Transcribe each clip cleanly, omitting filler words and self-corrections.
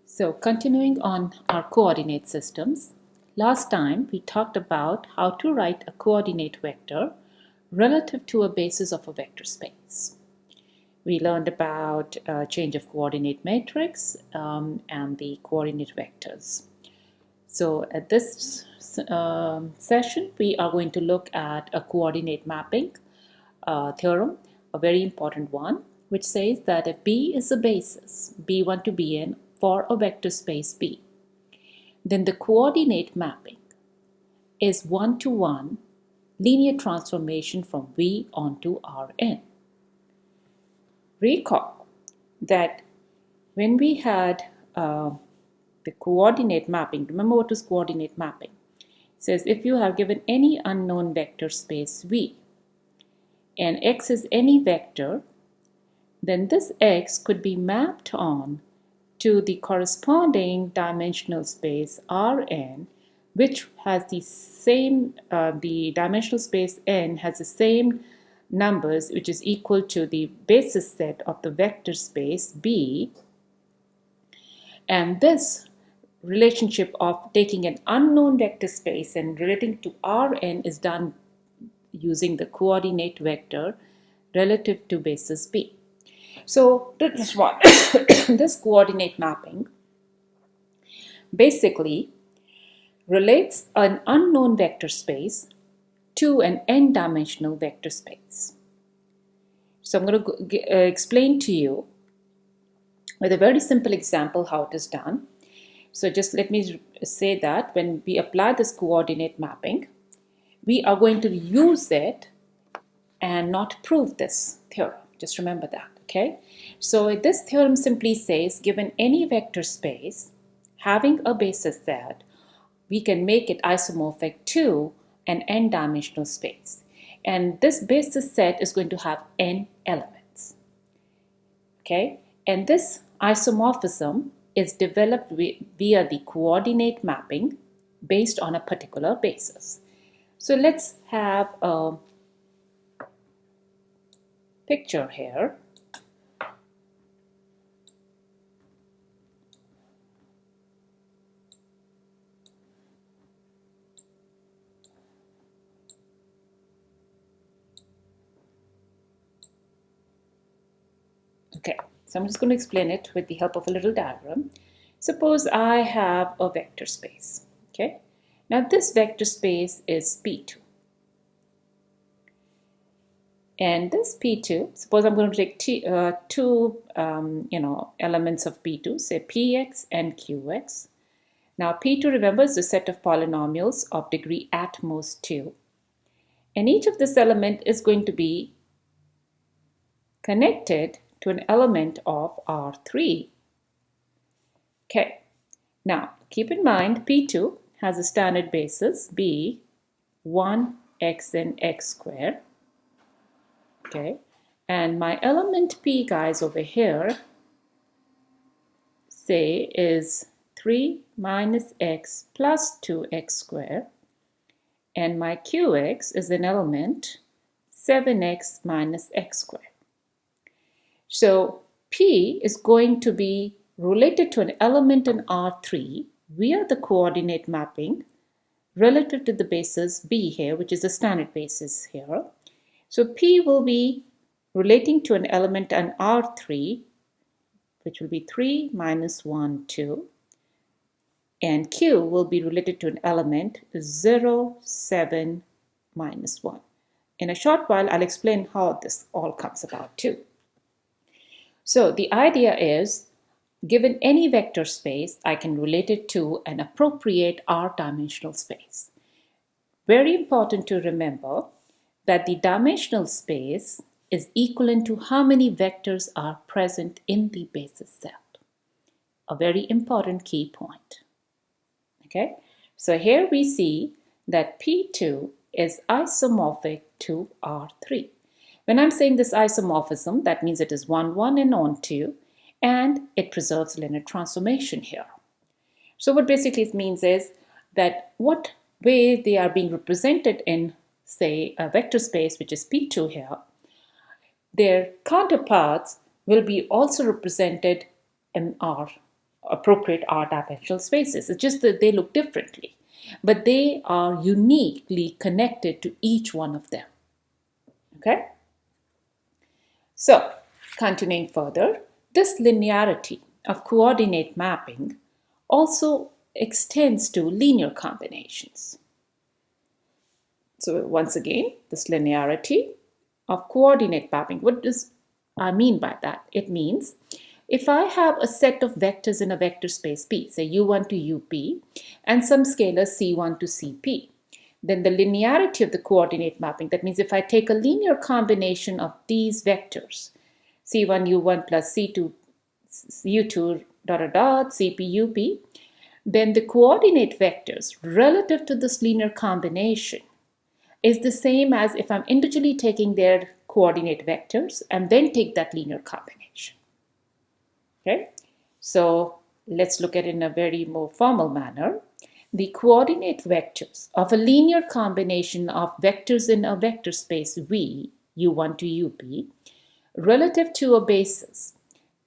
So continuing on our coordinate systems, last time we talked about how to write a coordinate vector relative to a basis of a vector space. We learned about change of coordinate matrix and the coordinate vectors. So at this session, we are going to look at a coordinate mapping theorem, a very important one, which says that if B is a basis, B1 to Bn, for a vector space B, then the coordinate mapping is one-to-one linear transformation from V onto Rn. Recall that when we had the coordinate mapping, remember what was coordinate mapping? It says if you have given any unknown vector space V and X is any vector, then this X could be mapped on to the corresponding dimensional space Rn, which has the same, the dimensional space n has the same numbers, which is equal to the basis set of the vector space B. And this relationship of taking an unknown vector space and relating to Rn is done using the coordinate vector relative to basis B. So this one, this coordinate mapping basically relates an unknown vector space to an n-dimensional vector space. So I'm going to explain to you with a very simple example how it is done. So just let me say that when we apply this coordinate mapping, we are going to use it and not prove this theorem. Just remember that. Okay, so this theorem simply says given any vector space having a basis set, we can make it isomorphic to an n-dimensional space. And this basis set is going to have n elements. Okay, and this isomorphism is developed via the coordinate mapping based on a particular basis. So let's have a picture here. Okay, so I'm just going to explain it with the help of a little diagram. Suppose I have a vector space. Okay, now this vector space is P2. And this P2, suppose I'm going to take two elements of P2, say Px and Qx. Now P2, remember, is a set of polynomials of degree at most 2. And each of this element is going to be connected to an element of R3. Okay, now keep in mind P2 has a standard basis B 1x and x squared. Okay, and my element P, guys, over here, say, is 3 minus x plus 2x squared, and my Qx is an element 7x minus x squared. So P is going to be related to an element in R3 via the coordinate mapping relative to the basis B here, which is the standard basis here. So P will be relating to an element in R3, which will be 3 minus 1, 2. And Q will be related to an element 0, 7, minus 1. In a short while, I'll explain how this all comes about too. So the idea is, given any vector space, I can relate it to an appropriate R-dimensional space. Very important to remember that the dimensional space is equivalent to how many vectors are present in the basis set. A very important key point. Okay, so here we see that P2 is isomorphic to R3. When I'm saying this isomorphism, that means it is 1, 1 and on 2, and it preserves linear transformation here. So what basically it means is that what way they are being represented in, say, a vector space, which is P2 here, their counterparts will be also represented in R appropriate r-dimensional spaces. It's just that they look differently, but they are uniquely connected to each one of them. Okay? So, continuing further, this linearity of coordinate mapping also extends to linear combinations. So once again, this linearity of coordinate mapping, what does I mean by that? It means if I have a set of vectors in a vector space P, say U1 to UP, and some scalar C1 to CP, then the linearity of the coordinate mapping, that means if I take a linear combination of these vectors, C1 U1 plus C2 U2 dot dot CP UP, then the coordinate vectors relative to this linear combination is the same as if I'm individually taking their coordinate vectors and then take that linear combination. Okay, so let's look at it in a very more formal manner. The coordinate vectors of a linear combination of vectors in a vector space V, U1 to UP, relative to a basis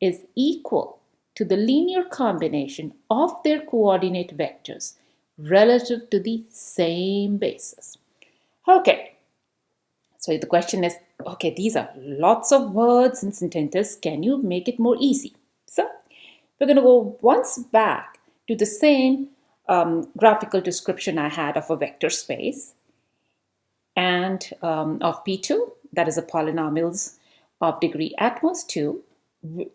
is equal to the linear combination of their coordinate vectors relative to the same basis. Okay, so the question is, okay, these are lots of words and sentences. Can you make it more easy? So we're going to go once back to the same graphical description I had of a vector space and of P2, that is a polynomials of degree at most 2,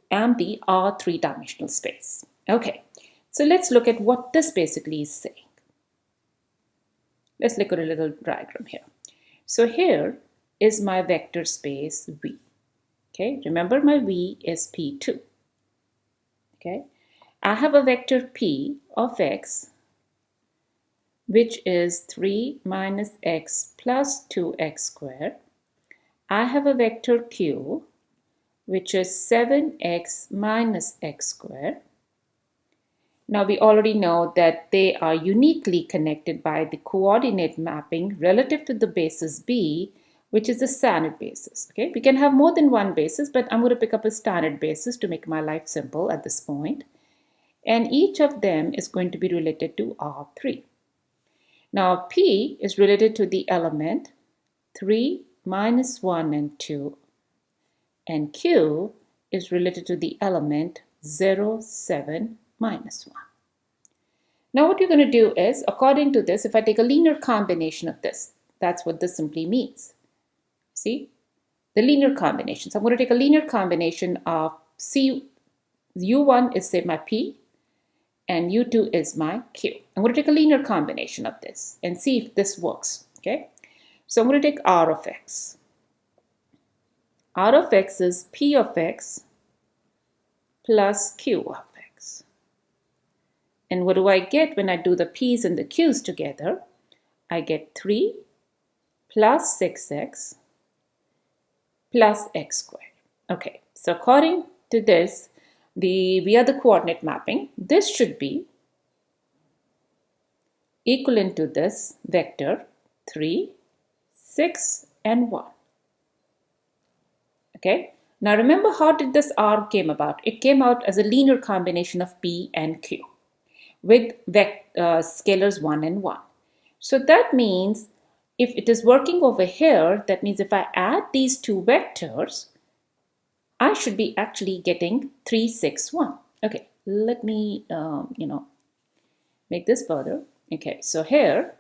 and the R three-dimensional space. Okay, so let's look at what this basically is saying. Let's look at a little diagram here. So here is my vector space V. Okay, remember my V is P2. Okay, I have a vector P of x, which is 3 minus x plus 2x squared. I have a vector Q, which is 7x minus x squared. Now we already know that they are uniquely connected by the coordinate mapping relative to the basis B, which is the standard basis. Okay, we can have more than one basis, but I'm going to pick up a standard basis to make my life simple at this point. And each of them is going to be related to R3. Now P is related to the element 3 minus 1 and 2. And Q is related to the element 0, 7, minus 1. Now what you're going to do is, according to this, if I take a linear combination of this, that's what this simply means. See? The linear combination. So I'm going to take a linear combination of U1 is, say, my P, and U2 is my Q. I'm going to take a linear combination of this and see if this works. Okay? So I'm going to take R of x. R of x is P of x plus Q of x. And what do I get when I do the P's and the Q's together? I get 3 plus 6x plus x squared. Okay, so according to this, via the coordinate mapping, this should be equivalent to this vector 3, 6, and 1. Okay, now remember, how did this R came about? It came out as a linear combination of P and Q with scalars 1 and 1. So that means if it is working over here, that means if I add these two vectors, I should be actually getting 3, 6, 1. Okay, let me, make this further. Okay, so here,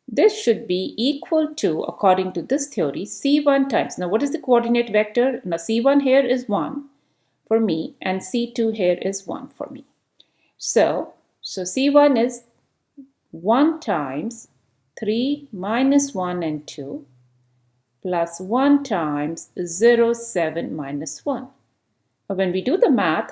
this should be equal to, according to this theory, C1 times. Now, what is the coordinate vector? Now, C1 here is 1 for me, and C2 here is 1 for me. So C1 is 1 times 3 minus 1 and 2 plus 1 times 0, 7 minus 1. But when we do the math,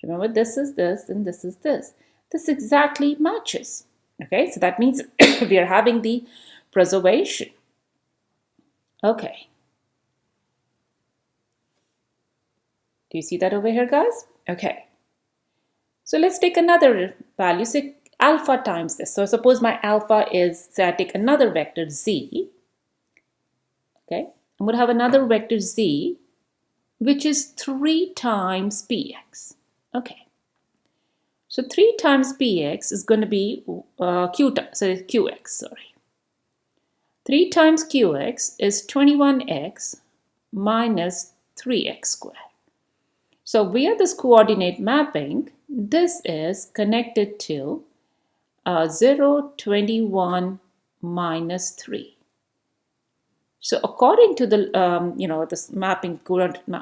remember this is this and this is this. This exactly matches. Okay, so that means we are having the preservation. Okay. Do you see that over here, guys? Okay. So let's take another value, say alpha times this. So suppose my alpha is, say I take another vector z. Okay, I'm going to have another vector z, which is 3 times px. Okay. So 3 times px is going to be qx, sorry. 3 times qx is 21x minus 3x squared. So via this coordinate mapping, this is connected to 0, 21 minus 3. So according to the this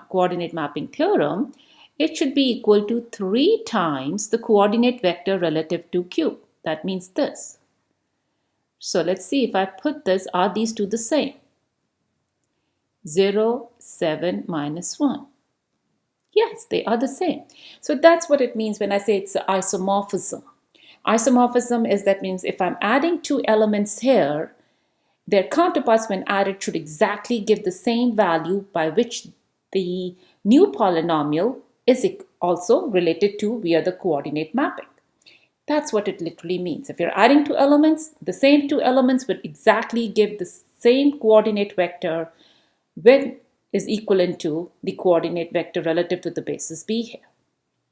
coordinate mapping theorem, it should be equal to 3 times the coordinate vector relative to q. That means this. So let's see if I put this, are these two the same? 0, 7 minus 1. Yes, they are the same. So that's what it means when I say it's isomorphism. Isomorphism is that means if I'm adding two elements here, their counterparts when added should exactly give the same value by which the new polynomial is also related to via the coordinate mapping. That's what it literally means. If you're adding two elements, the same two elements would exactly give the same coordinate vector when is equivalent to the coordinate vector relative to the basis b here.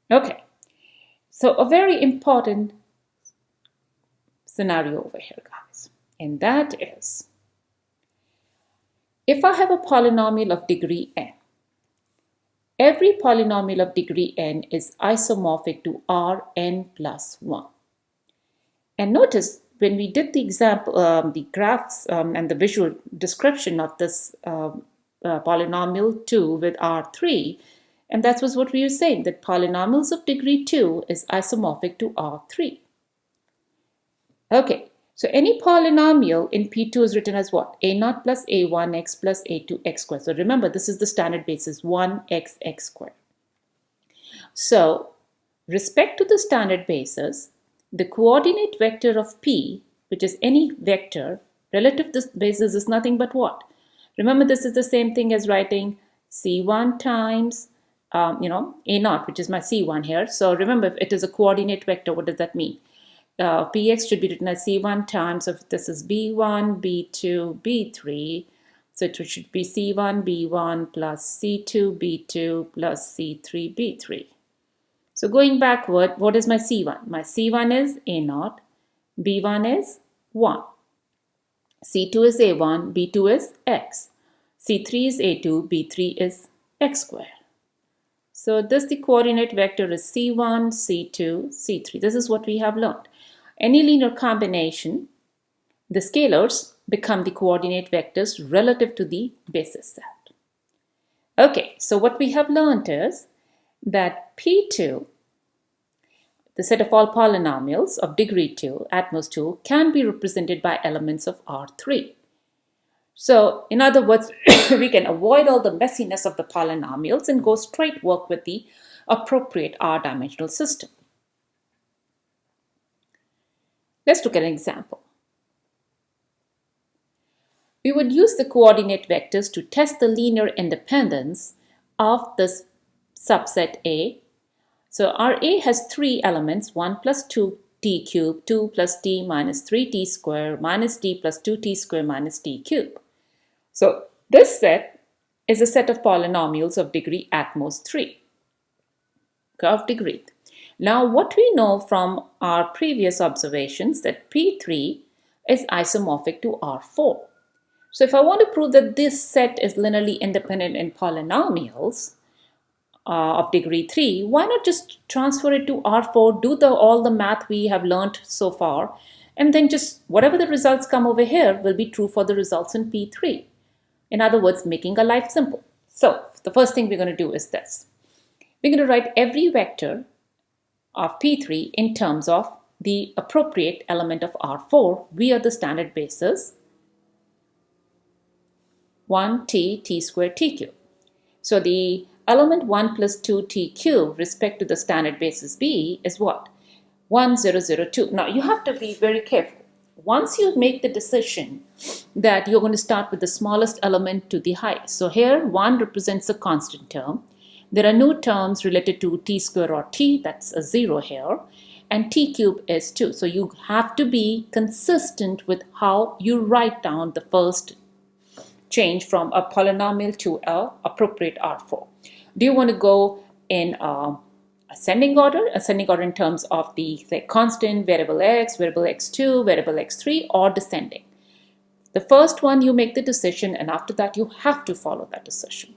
Okay, so a very important scenario over here, guys, and that is if I have a polynomial of degree n, every polynomial of degree n is isomorphic to Rn plus 1. And notice when we did the example, the graphs and the visual description of this polynomial 2 with R3, and that was what we were saying, that polynomials of degree 2 is isomorphic to R3. Okay, so any polynomial in P2 is written as what? A0 plus A1x plus A2x squared. So remember, this is the standard basis, 1x x squared. So, respect to the standard basis, the coordinate vector of P, which is any vector, relative to this basis is nothing but what? Remember, this is the same thing as writing C1 times, A0, which is my C1 here. So remember, if it is a coordinate vector, what does that mean? Px should be written as C1 times, if this is B1, B2, B3. So it should be C1, B1 plus C2, B2 plus C3, B3. So going backward, what is my C1? My C1 is A0, B1 is 1. C2 is A1, B2 is x. C3 is A2, B3 is x squared. So this the coordinate vector is C1, C2, C3. This is what we have learned. Any linear combination, the scalars become the coordinate vectors relative to the basis set. Okay, so what we have learned is that P2, the set of all polynomials of degree 2 at most 2, can be represented by elements of R3. So, in other words, we can avoid all the messiness of the polynomials and go straight work with the appropriate R-dimensional system. Let's look at an example. We would use the coordinate vectors to test the linear independence of this subset A. So our A has three elements, 1 plus 2t cubed, 2 plus t minus 3t squared, minus t plus 2t squared minus t cubed. So this set is a set of polynomials of degree at most 3. Of degree. Now what we know from our previous observations that P3 is isomorphic to R4. So if I want to prove that this set is linearly independent in polynomials of degree 3, why not just transfer it to R4, do all the math we have learned so far, and then just whatever the results come over here will be true for the results in P3. In other words, making our life simple. So the first thing we're going to do is this. We're going to write every vector of P3 in terms of the appropriate element of R4 via the standard basis 1t, t squared, t cubed. So the element 1 plus 2t cubed respect to the standard basis B is what? 1, 0, 0, 2. Now you have to be very careful. Once you make the decision that you're going to start with the smallest element to the highest. So here 1 represents a constant term. There are no terms related to t squared or t, that's a 0 here, and t cubed is 2. So you have to be consistent with how you write down the first change from a polynomial to a appropriate R4. Do you want to go in ascending order in terms of the, say, constant, variable x, variable x2, variable x3, or descending. The first one you make the decision, and after that you have to follow that decision.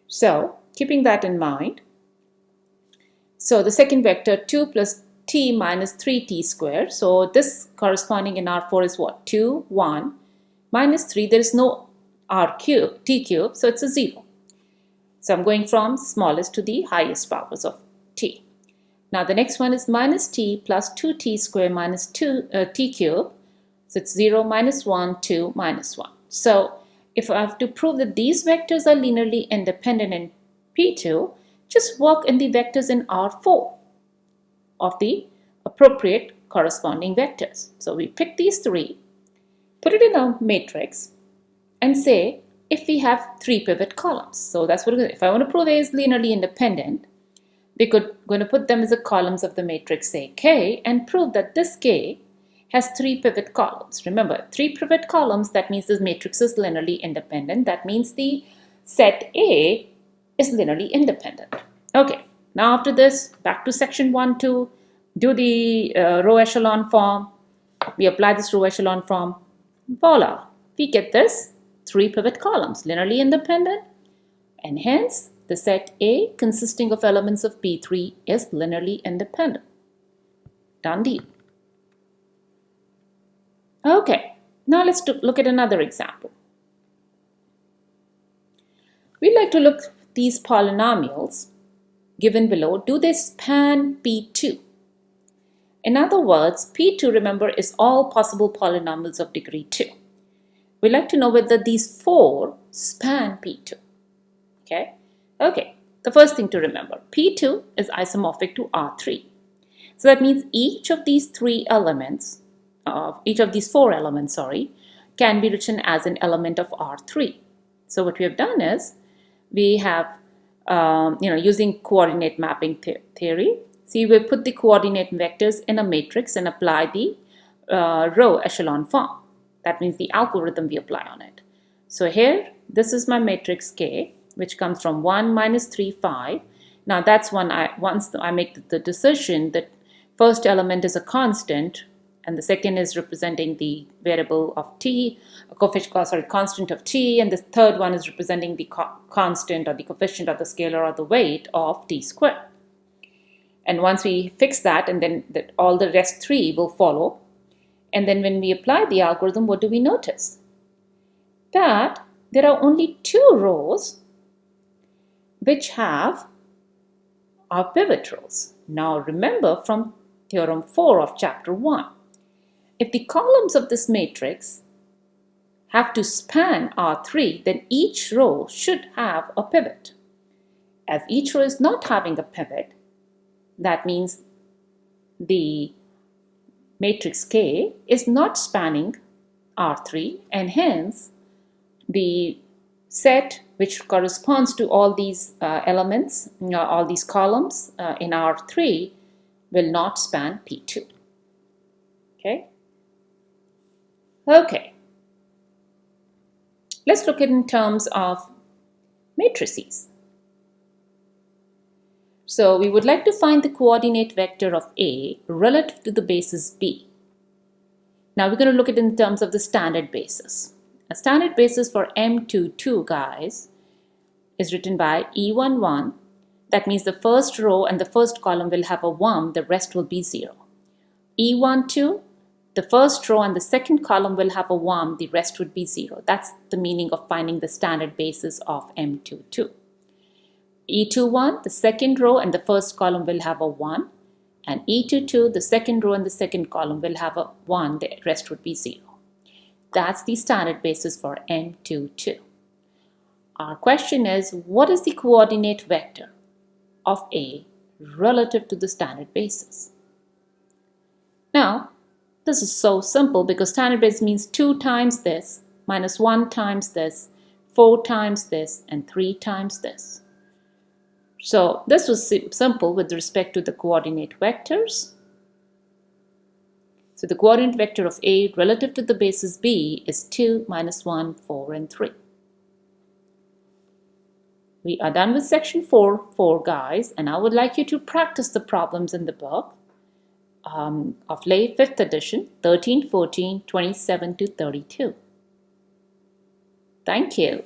So keeping that in mind, so the second vector 2 plus t minus 3t squared. So this corresponding in R4 is what? 2, 1, minus 3. There is no r cube, t cube, so it's a 0. So I'm going from smallest to the highest powers of t. Now the next one is minus t plus 2t squared minus 2t cube. So it's 0, minus 1, 2, minus 1. So if I have to prove that these vectors are linearly independent in P2, just work in the vectors in R4 of the appropriate corresponding vectors. So we pick these three, put it in a matrix, and say if we have 3 pivot columns. So that's what if I want to prove A is linearly independent, we're going to put them as the columns of the matrix, say K, and prove that this K has 3 pivot columns. Remember, 3 pivot columns, that means this matrix is linearly independent. That means the set A is linearly independent. Okay, now after this, back to section 1, 2, do the row echelon form. We apply this row echelon form. Voila, we get this 3 pivot columns, linearly independent, and hence the set A consisting of elements of P3 is linearly independent. Done deal. Okay, now let's look at another example. We'd like to look at these polynomials given below. Do they span P2? In other words, P2, remember, is all possible polynomials of degree 2. We'd like to know whether these 4 span P2. Okay, the first thing to remember, P2 is isomorphic to R3. So that means each of these 4 elements, can be written as an element of R3. So what we have done is, we have, using coordinate mapping theory, see, we put the coordinate vectors in a matrix and apply the row echelon form. That means the algorithm we apply on it. So here, this is my matrix K, which comes from 1, minus 3, 5. Now that's once I make the decision that first element is a constant, and the second is representing the variable of t, constant of t, and the third one is representing the constant or the coefficient or the scalar or the weight of t squared. And once we fix that, and then all the rest 3 will follow. And then when we apply the algorithm, what do we notice? That there are only 2 rows which have our pivot rows. Now remember from theorem 4 of chapter 1, if the columns of this matrix have to span R3, then each row should have a pivot. As each row is not having a pivot, that means the matrix K is not spanning R3, and hence the set which corresponds to all these elements, all these columns in R3 will not span P2. Okay. Let's look at in terms of matrices. So we would like to find the coordinate vector of A relative to the basis B. Now we're going to look at it in terms of the standard basis. A standard basis for M22, guys, is written by E11. That means the first row and the first column will have a 1, the rest will be 0. E12, the first row and the second column will have a 1, the rest would be 0. That's the meaning of finding the standard basis of M22. E21, the second row and the first column will have a 1, and E22, the second row and the second column will have a 1, the rest would be 0. That's the standard basis for M22. Our question is, what is the coordinate vector of A relative to the standard basis? Now, this is so simple because standard basis means 2 times this, minus 1 times this, 4 times this, and 3 times this. So this was simple with respect to the coordinate vectors. So the coordinate vector of A relative to the basis B is 2, minus 1, 4, and 3. We are done with section 4, guys, and I would like you to practice the problems in the book of Lay 5th edition, 13, 14, 27 to 32. Thank you.